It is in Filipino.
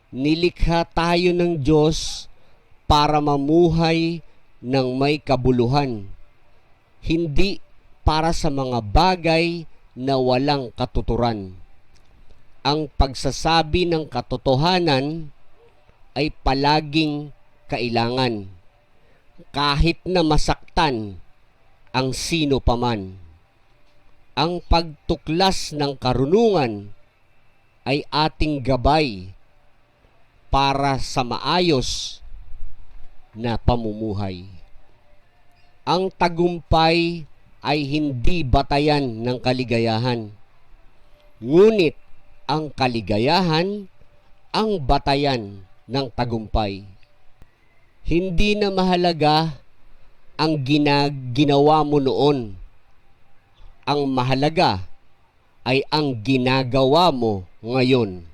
Nilikha tayo ng Diyos para mamuhay ng may kabuluhan, hindi para sa mga bagay na walang katuturan. Ang pagsasabi ng katotohanan ay palaging kailangan, kahit na masaktan ang sino paman. Ang pagtuklas ng karunungan ay ating gabay para sa maayos na pamumuhay. Ang tagumpay ay hindi batayan ng kaligayahan, ngunit ang kaligayahan ang batayan ng tagumpay. Hindi na mahalaga ang ginawa mo noon. Ang mahalaga ay ang ginagawa mo ngayon.